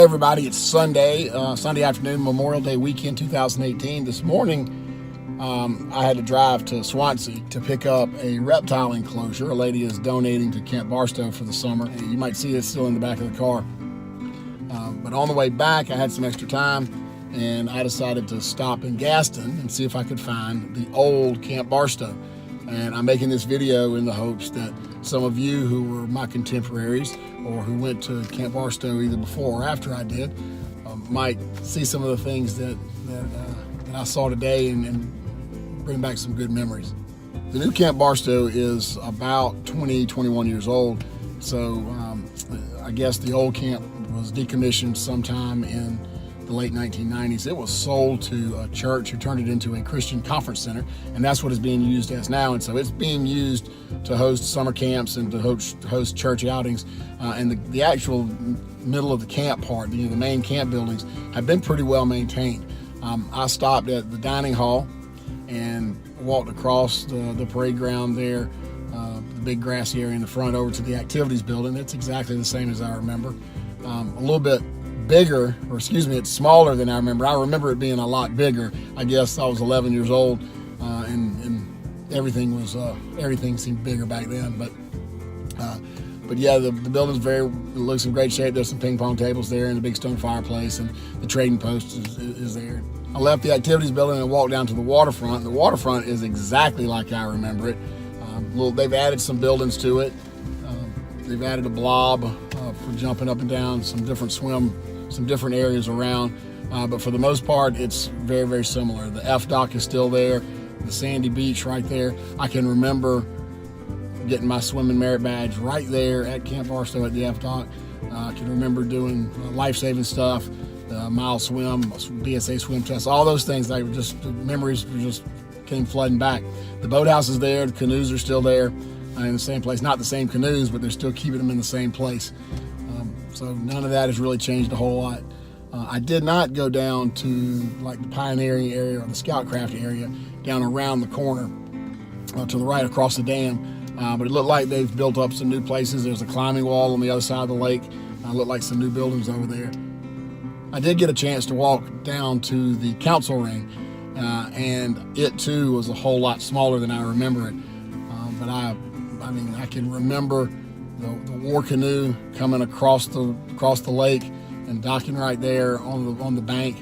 everybody, it's Sunday afternoon, Memorial Day weekend 2018. This morning I had to drive to Swansea to pick up a reptile enclosure. A lady is donating to Camp Barstow for the summer. You might see it still in the back of the car. But on the way back, I had some extra time and I decided to stop in Gaston and see if I could find the old Camp Barstow. And I'm making this video in the hopes that some of you who were my contemporaries or who went to Camp Barstow either before or after I did might see some of the things that I saw today and bring back some good memories. The new Camp Barstow is about 21 years old, so I guess the old camp was decommissioned sometime in the late 1990s. It was sold to a church who turned it into a Christian conference center, and that's what it's being used as now. And so it's being used to host summer camps and to host church outings. And the actual middle of the camp part, the main camp buildings, have been pretty well maintained. I stopped at the dining hall and walked across the parade ground there, the big grassy area in the front, over to the activities building. It's exactly the same as I remember. A little bit bigger, or excuse me, it's smaller than I remember. I remember it being a lot bigger. I guess I was 11 years old, and everything seemed bigger back then. But yeah, the building's looks in great shape. There's some ping pong tables there and the big stone fireplace, and the trading post is there. I left the activities building and walked down to the waterfront. The waterfront is exactly like I remember it. They've added some buildings to it. They've added a blob for jumping up and down, some different areas around, but for the most part, it's very, very similar. The F dock is still there, the sandy beach right there. I can remember getting my swimming merit badge right there at Camp Barstow at the F dock. I can remember doing life-saving stuff, mile swim, BSA swim test, all those things. Memories just came flooding back. The boathouse is there, the canoes are still there in the same place. Not the same canoes, but they're still keeping them in the same place. So none of that has really changed a whole lot. I did not go down to like the pioneering area or the scoutcraft area down around the corner to the right across the dam, but it looked like they've built up some new places. There's a climbing wall on the other side of the lake. Looked like some new buildings over there. I did get a chance to walk down to the council ring, and it too was a whole lot smaller than I remember it. But I can remember the war canoe coming across the lake and docking right there on the bank,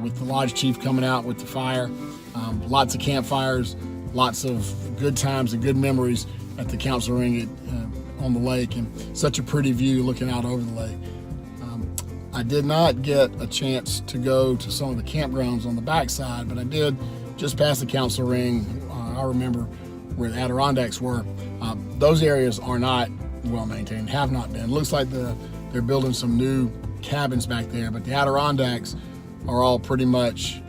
with the lodge chief coming out with the fire. Lots of campfires, lots of good times and good memories at the council ring on the lake, and such a pretty view looking out over the lake. I did not get a chance to go to some of the campgrounds on the backside, but I did just past the council ring. I remember where the Adirondacks were. Those areas are not well maintained, have not been. It looks like they're building some new cabins back there, but the Adirondacks are all pretty much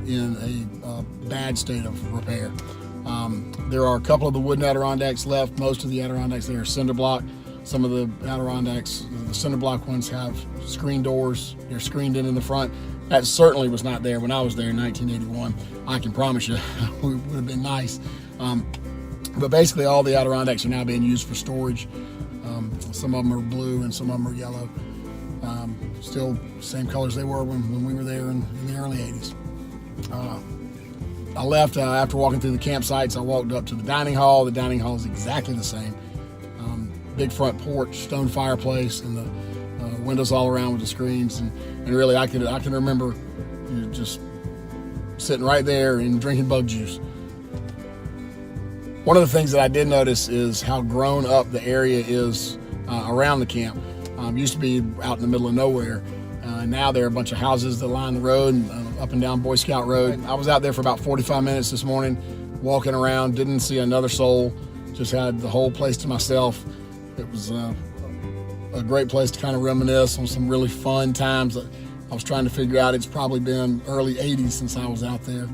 in a bad state of repair. There are a couple of the wooden Adirondacks left. Most of the Adirondacks there are cinder block. Some of the Adirondacks, the cinder block ones, have screen doors. They're screened in the front. That certainly was not there when I was there in 1981. I can promise you it would have been nice. But basically all the Adirondacks are now being used for storage. Some of them are blue and some of them are yellow. Still same colors they were when we were there in the early 80s. I left after walking through the campsites. I walked up to the dining hall. The dining hall is exactly the same. Big front porch, stone fireplace, and the windows all around with the screens. And really I can remember just sitting right there and drinking bug juice. One of the things that I did notice is how grown up the area is around the camp. Used to be out in the middle of nowhere. Now there are a bunch of houses that line the road, up and down Boy Scout Road. I was out there for about 45 minutes this morning, walking around, didn't see another soul, just had the whole place to myself. It was a great place to kind of reminisce on some really fun times. I was trying to figure out, it's probably been early 80s since I was out there.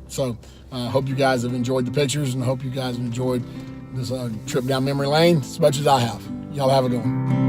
So I hope you guys have enjoyed the pictures, and I hope you guys have enjoyed this trip down memory lane as much as I have. Y'all have a good one.